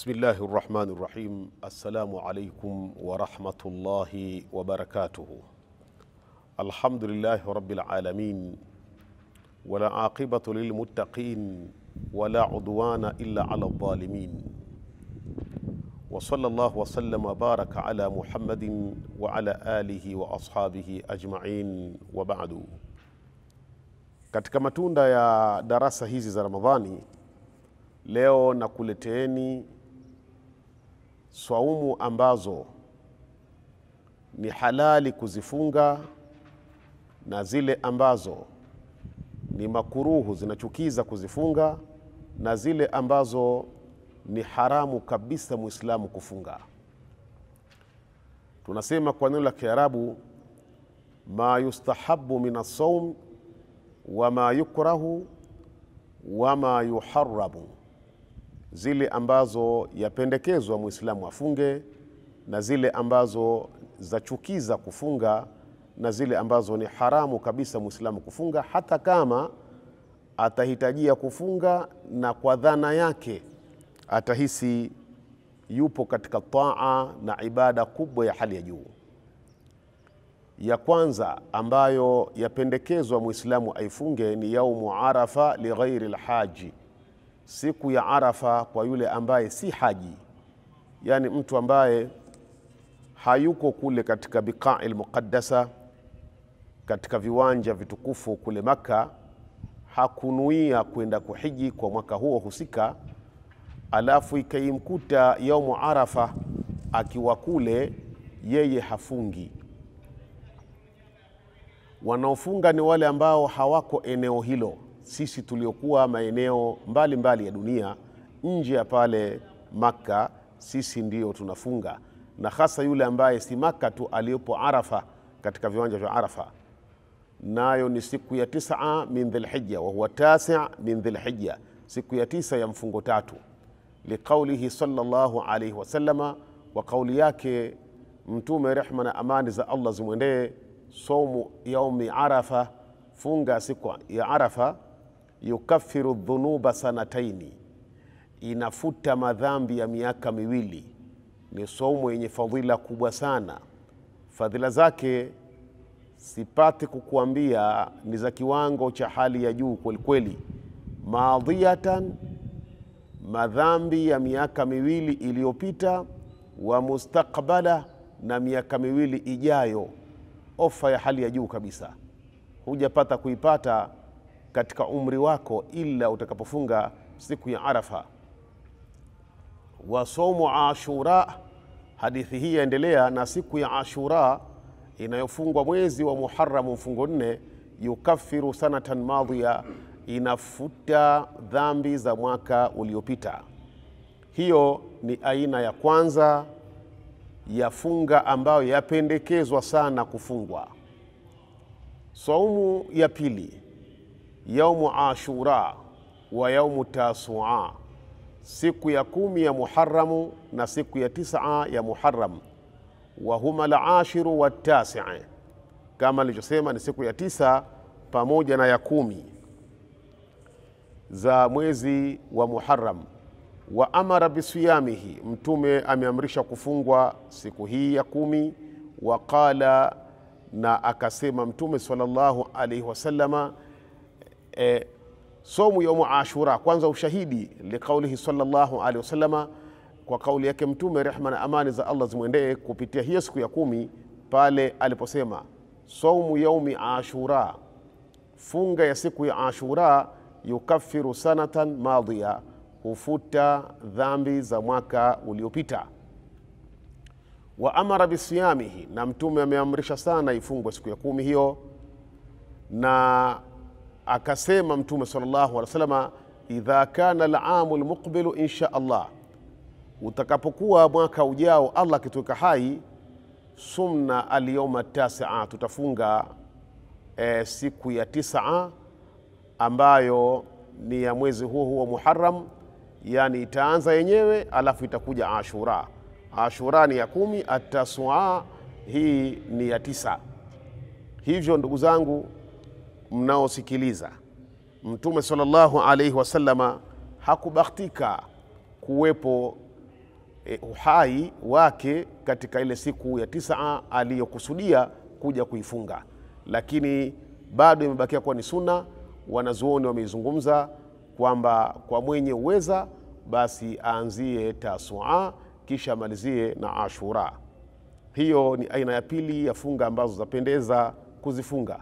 بسم الله الرحمن الرحيم. السلام عليكم ورحمة الله وبركاته. الحمد لله رب العالمين، ولا عاقبة للمتقين ولا عدوان إلا على الظالمين، وصلى الله وسلم وبارك على محمد وعلى آله وأصحابه أجمعين وبعد. Katika matunda ya darasa hizi za Ramadhani, leo nakuleteeni swaumu ambazo ni halali kuzifunga na zile ambazo ni makuruhu zinachukiza kuzifunga na zile ambazo ni haramu kabisa Muislamu kufunga. Tunasema kwa neno la Kiarabu, ma yustahabbu min as-sawm wa ma yukrahu wa ma yuharramu, zile ambazo yapendekezwa Muislamu afunge na zile ambazo zachukiza kufunga na zile ambazo ni haramu kabisa Muislamu kufunga, hata kama atahitajia kufunga na kwa dhana yake atahisi yupo katika taa na ibada kubwa ya hali ya juu. Ya kwanza ambayo yapendekezwa Muislamu aifunge ni yaumu Arafa li ghairi al-haji, siku ya Arafa kwa yule ambaye si haji, yani mtu ambaye hayuko kule katika biqa'il muqaddasa, katika viwanja vitukufu kule Maka, hakunuia kwenda kuhiji kwa mwaka huo husika, alafu ikaimkuta yaumu Arafa akiwa kule, yeye hafungi. Wanaofunga ni wale ambao hawako eneo hilo. Sisi tuliokuwa maeneo mbalimbali ya dunia nje ya pale Maka, sisi ndio tunafunga, na hasa yule ambaye si Maka tu, aliyopo Arafa, katika viwanja vya Arafa, nayo ni siku ya 9 min Dhulhijja, wa huwa 9 min Dhulhijja, siku ya 9 ya mfungo tatu, liqaulihi sallallahu alayhi wasallama, wa kauli yake Mtume rehma na amani za Allah zimwendee, saumu yaumi Arafa, funga siku ya Arafa, yukaffiru dhunuba sanataini, inafuta madhambi ya miaka miwili. Ni saumu yenye fadhila kubwa sana. Fadhila zake sipati kukuambia, ni za kiwango cha hali ya juu kweli kweli. Madhiyatan, madhambi ya miaka miwili iliyopita, wa mustakbala, na miaka miwili ijayo. Ofa ya hali ya juu kabisa, hujapata kuipata katika umri wako ila utakapofunga siku ya Arafa. Wa saumu Ashura, hadithi hii yaendelea na siku ya Ashura inayofungwa mwezi wa Muharram mfungo 4, yukaffiru sanatan madhiya, inafuta dhambi za mwaka uliopita. Hiyo ni aina ya kwanza ya funga ambayo yapendekezwa sana kufungwa. Saumu ya pili, yaumu Ashura wa yaumu Tasua, siku ya 10 ya Muharram na siku ya 9 ya Muharram, wa huma al-ashiru wa at-tasi', kama nilivyosema ni siku ya 9 pamoja na ya 10 za mwezi wa Muharram. Wa amara bisiyamihi, Mtume ameamrisha kufungwa siku hii ya 10. Wa qala, na akasema Mtume sallallahu alaihi wasallama, somu yaumu Ashura, kwanza ushahidi liqaulihi sallallahu alaihi wasallama, kwa kauli yake Mtume rehma na amani za Allah zimwendee, kupitia hiyo siku ya 10 pale aliposema saumu yaumi Ashura, funga ya siku ya Ashura, yukaffiru sanatan madhiya, hufuta dhambi za mwaka uliopita. Wa amara bisiyamihi, na Mtume ameamrisha sana ifungwe siku ya 10 hiyo, na akasema Mtume sallallahu alaihi wasallam, idha kana al-aamu al-muqbilu insha Allah, utakapokuwa mwaka ujao Allah kituweka hai, sumna al-yawma at-tasi'a, tutafunga siku ya 9 ambayo ni ya mwezi huo Muharram, yani itaanza yenyewe alafu itakuja Ashura. Ashura ni ya 10, at-tasua hii ni ya 9. Hivyo ndugu zangu mnaosikiliza, Mtume sallallahu alaihi wasallama hakubahatika kuwepo uhai wake katika ile siku ya 9 aliyokusudia kuja kuifunga, lakini bado imebakia kuwa ni sunna. Wanazuoni wameizungumza kwamba kwa mwenye uweza basi aanzie Tasua kisha amalizie na Ashura. Hiyo ni aina ya pili ya funga ambazo zapendeza kuzifunga.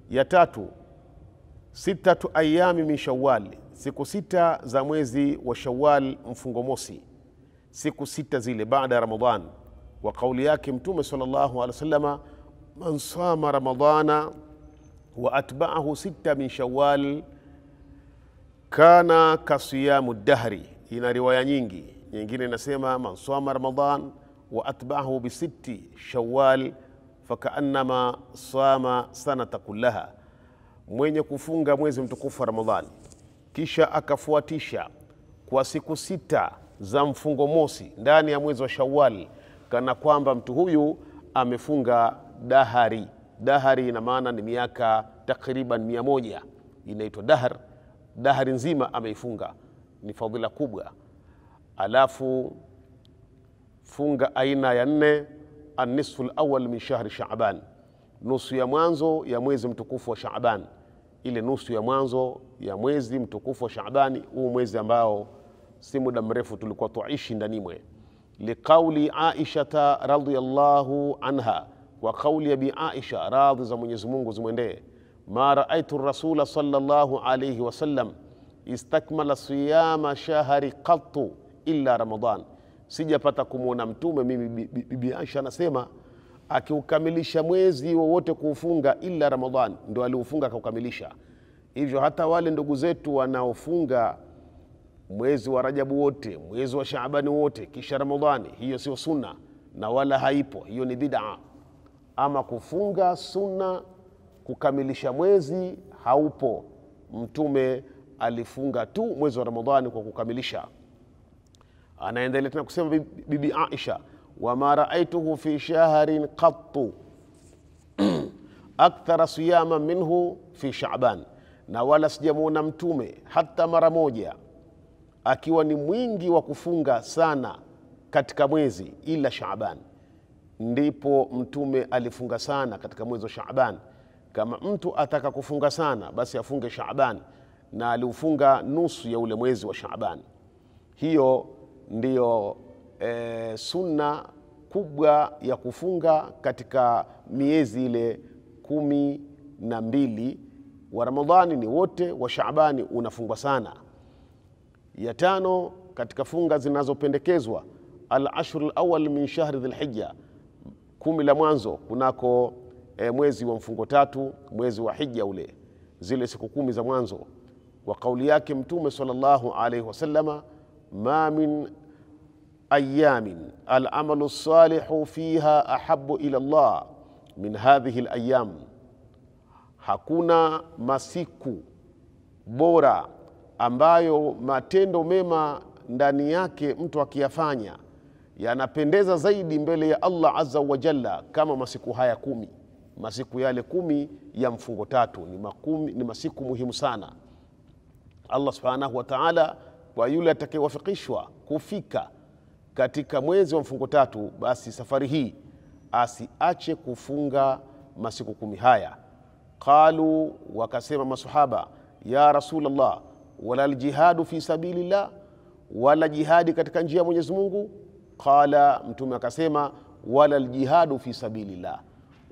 Ya tatu, 6 ayami min Shawwal, siku 6 za mwezi wa Shawwal, mfungo mosi, siku 6 zile baada ya Ramadhan. Wa kauli yake Mtume sallallahu alaihi wasallam, man sama ramadana wa atba'ahu 6 min Shawwal kana kasiyamu dahri. Ina riwaya nyingine inasema man sama Ramadhan wa atba'ahu bi 6 Shawwal fakaannama sama sanata kullaha. Mwenye kufunga mwezi mtukufu wa Ramadhani kisha akafuatisha kwa siku 6 za mfungo mosi ndani ya mwezi wa Shawwal, kana kwamba mtu huyu amefunga dahari. Dahari ina maana ni miaka takriban 100, inaitwa dahari nzima ameifunga, ni fadhila kubwa. Alafu funga aina ya 4, an-nisfu al-awwal min shahri Sha'ban, nusu ya mwanzo ya mwezi mtukufu wa Sha'ban. Ile nusu ya mwanzo ya mwezi mtukufu wa Sha'ban, huu mwezi ambao si muda mrefu tulikuwa tuishi ndani mwe. Liqauli Aisha radhiyallahu anha, wa kauli ya bi Aisha, radhi za Mwenyezi Mungu zimwendee, ma raaitu rasula sallallahu alayhi wasallam istakmala siyama shahri qattu illa Ramadan, sijapata kumuona mtume mimi. Bibi Aisha anasema akiukamilisha mwezi wowote kuufunga illa Ramadhan, ndio aliufunga akaukamilisha. Hivyo hata wale ndugu zetu wanaofunga mwezi wa Rajabu wote, mwezi wa Shaabani wote kisha Ramadhani, hiyo sio sunna na wala haipo, hiyo ni bid'a. Ama kufunga sunna kukamilisha mwezi haupo. Mtume alifunga tu mwezi wa Ramadhani kwa kukamilisha. Anaendelea tena kusema Bibi Aisha, wa ma ra'aituhu fi shahrin qattu akthara siyama minhu fi Sha'ban, na wala sijamuona mtume hata mara moja akiwa ni mwingi wa kufunga sana katika mwezi ila Sha'ban. Ndipo mtume alifunga sana katika mwezi wa Sha'ban. Kama mtu ataka kufunga sana basi afunge Sha'ban, na aliufunga nusu ya ule mwezi wa Sha'ban. Hiyo ndiyo sunna kubwa ya kufunga katika miezi ile 12 wa Ramadhani ni wote, wa Shaabani unafungwa sana. Ya 5 katika funga zinazopendekezwa, al-ashr al-awwal min shahri dhil-hijja, 10 la mwanzo kunako mwezi wa mfungo 3, mwezi wa hija ule, zile siku 10 za mwanzo. Wa kauli yake Mtume sallallahu alayhi wasallama, ma min ayamin al-amalu salihu fiha ahabbu ila Allah min hadhihi al-ayyam, hakuna masiku bora ambayo matendo mema ndani yake mtu akiyafanya yanapendeza zaidi mbele ya Allah azza wa jalla kama masiku haya 10. Masiku yale 10 ya mfungo 3 ni masiku muhimu sana. Allah subhanahu wa ta'ala, kwa yule atakayewafikishwa kufika katika mwezi wa mfungo 3, basi safari hii asiache kufunga masiku 10 haya. Qalu, wakasema masahaba, ya Rasulullah, wala aljihadu fi sabilillah, wala jihadi katika njia ya Mwenyezi Mungu? Qala, mtume akasema, wala aljihadu fi sabilillah,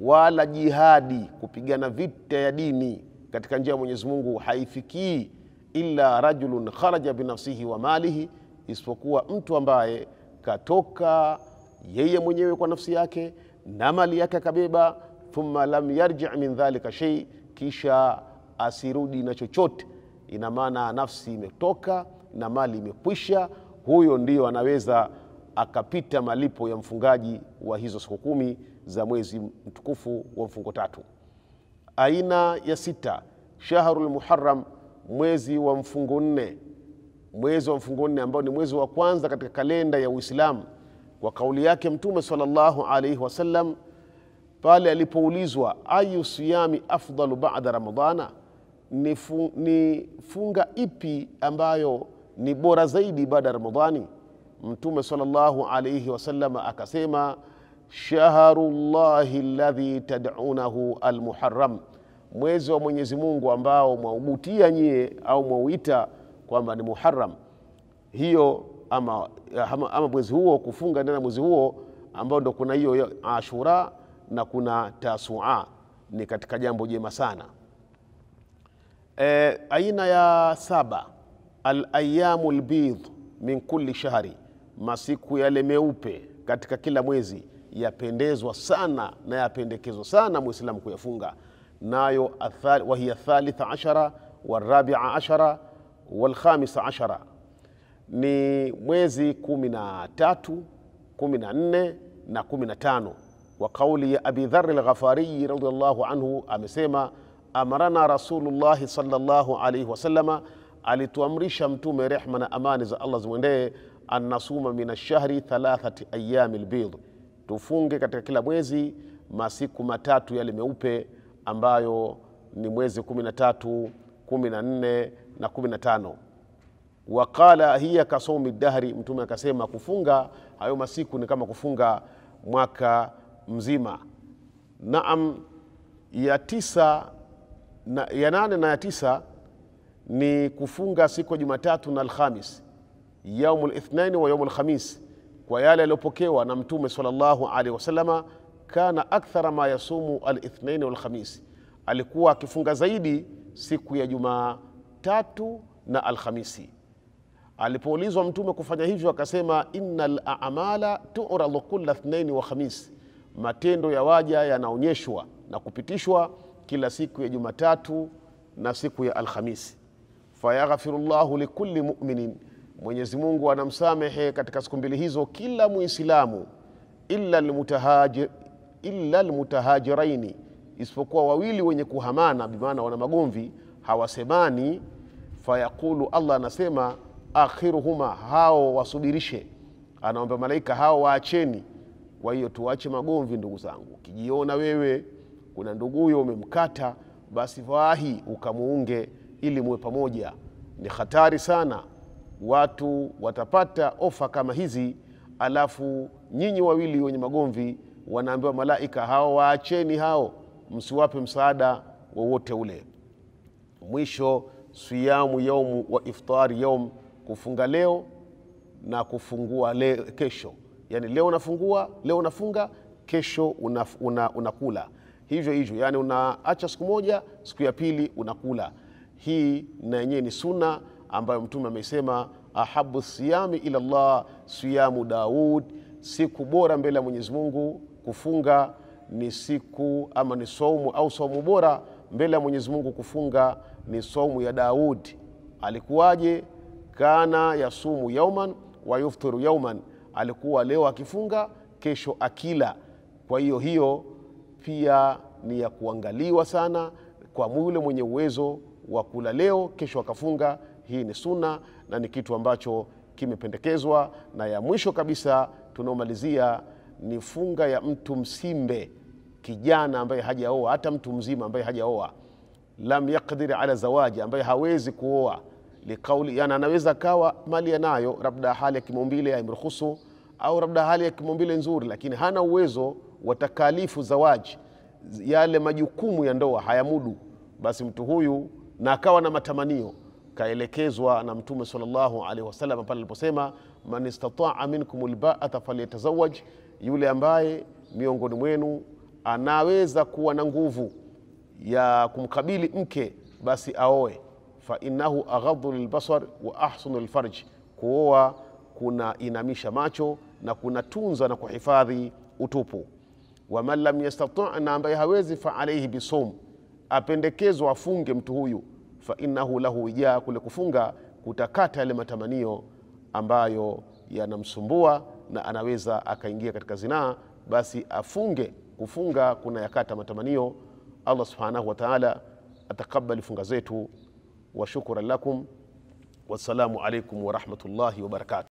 wala jihadi kupigana vita ya dini katika njia ya Mwenyezi Mungu haifikii illa rajulun kharaja binafsihi wa malihi, isipokuwa mtu ambaye katoka yeye mwenyewe kwa nafsi yake na mali yake akabeba, thumma lam yarji' min dhalika shay, kisha asirudi na chochote. Ina maana nafsi imetoka na mali imekwisha, huyo ndiyo anaweza akapita malipo ya mfungaji wa hizo siku 10 za mwezi mtukufu wa mfungo 3. Aina ya 6, shahrul muharram, mwezi wa mfungo 4. Mwezi wa mfungo 4 ambao ni mwezi wa kwanza katika kalenda ya Uislamu. Kwa kauli yake Mtume sallallahu alayhi wasallam pale alipoulizwa, ayu siyami afdalu ba'da ramadhana, ni funga ipi ambayo ni bora zaidi baada ya Ramadhani? Mtume sallallahu alayhi wasallam akasema, shahrullahi alladhi tad'unahu almuharram, mwezi wa Mwenyezi Mungu ambao mwaubutia nyie au mwauita kwamba ni Muharram. Hiyo ama mwezi huo, kufunga ndani ya mwezi huo ambao ndo kuna hiyo Ashura na kuna Tasua, ni katika jambo jema sana. Aina ya 7, al-ayyamul bidh min kulli shahri, masiku yale meupe katika kila mwezi yapendezwa sana na yapendekezwa sana Muislamu kuyafunga. Nayo wa hiya 13 wal-14 wal-15, ni mwezi 13, 14 na 15. Wa kauli ya Abi Dharr al-Ghafari radhiyallahu anhu amesema, amarana Rasulullah sallallahu alayhi wasallama, alituamrisha Mtume rehma na amani za Allah zimwendee, annasuma min ash-shahri 3 ayyamil bidh, tufunge katika kila mwezi masiku 3 yale meupe ambayo ni mwezi 13, 14 na 15. Waqala hiya kasawmi dahri, Mtume akasema kufunga hayo masiku ni kama kufunga mwaka mzima. Naam, ya 9 na ya 8 na ya 9 ni kufunga siku ya Jumatatu na Alhamis, yaumul ithnain wa yaumul khamis, kwa yale yaliyopokewa na Mtume sallallahu alaihi wasallama, kana akthara ma yasumu al-ithnain wal khamis, alikuwa akifunga zaidi siku ya Jumatatu na Alhamisi. Alipoulizwa Mtume kufanya hivyo akasema, innal a'mala tu'radu kulla ithnain wa khamis, matendo ya waja yanaonyeshwa na kupitishwa kila siku ya Jumatatu na siku ya Alhamisi. Fayaghfirullahu likulli mu'minin, Mwenyezi Mungu anamsamehe katika siku mbili hizo kila Muislamu, illa almutahajiraini, isipokuwa wawili wenye kuhamana, bimaana wana magomvi hawasemani. Fayaqulu, Allah anasema, akhiruhuma, hao wasubirishe, anaomba malaika hao waacheni. Kwa hiyo tuache magomvi ndugu zangu. Ukijiona wewe kuna ndugu huyo umemkata, basi wahi ukamuunge ili muwe pamoja. Ni hatari sana watu watapata ofa kama hizi, alafu nyinyi wawili wenye magomvi wanaambiwa malaika hao waacheni, hao msiwape msaada wowote ule. Mwisho, siyamu yaumu wa iftari yaum, kufunga leo na kufungua kesho. Yani leo unafunga, kesho unakula. Hivyo yani unaacha siku moja, siku ya pili unakula. Hii na yenyewe ni sunna ambayo Mtume amesema, ahabu siyami ila Allah siyamu Daud, siku bora mbele ya Mwenyezi Mungu kufunga ni siku ama ni saumu, au saumu bora mbele ya Mwenyezi Mungu kufunga ni saumu ya Daud. Alikuwaje? Kana yasumu yauman wa yuftiru yauman, alikuwa leo akifunga, kesho akila. Kwa hiyo pia ni ya kuangaliwa sana kwa yule mwenye uwezo wa kula leo, kesho akafunga. Hii ni sunna na ni kitu ambacho kimependekezwa. Na ya mwisho kabisa tunaomalizia ni funga ya mtu msimbe, kijana ambaye hajaoa, hata mtu mzima ambaye hajaoa, lam yaqdir ala zawaji, ambaye hawezi kuoa, likauli, yani anaweza kawa mali yanayo, labda hali ya kimaumbile haimruhusu, au labda hali ya kimaumbile nzuri, lakini hana uwezo wa takalifu zawaji, yale majukumu ya ndoa hayamudu, basi mtu huyu na akawa na matamanio, kaelekezwa na Mtume sallallahu alaihi wasallam pale aliposema, man istata'a minkumul ba'ata falyatazawwaj, yule ambaye miongoni mwenu anaweza kuwa na nguvu ya kumkabili mke, basi aoe. Fa innahu aghaddu lilbasar wa ahsanu lilfarj, kuoa kuna inamisha macho na kuna tunza na kuhifadhi utupu. Wa man lam yastata', na ambaye hawezi, fa alayhi bisawm, apendekezwa afunge mtu huyu. Fa innahu lahu wija, kule kufunga kutakata yale matamanio ambayo yanamsumbua na anaweza akaingia katika zinaa, basi afunge. Kufunga kuna yakata matamanio. Allah subhanahu wa ta'ala atakabali funga zetu. Wa shukran lakum, wassalamu alaikum wa rahmatullahi wa barakatuh.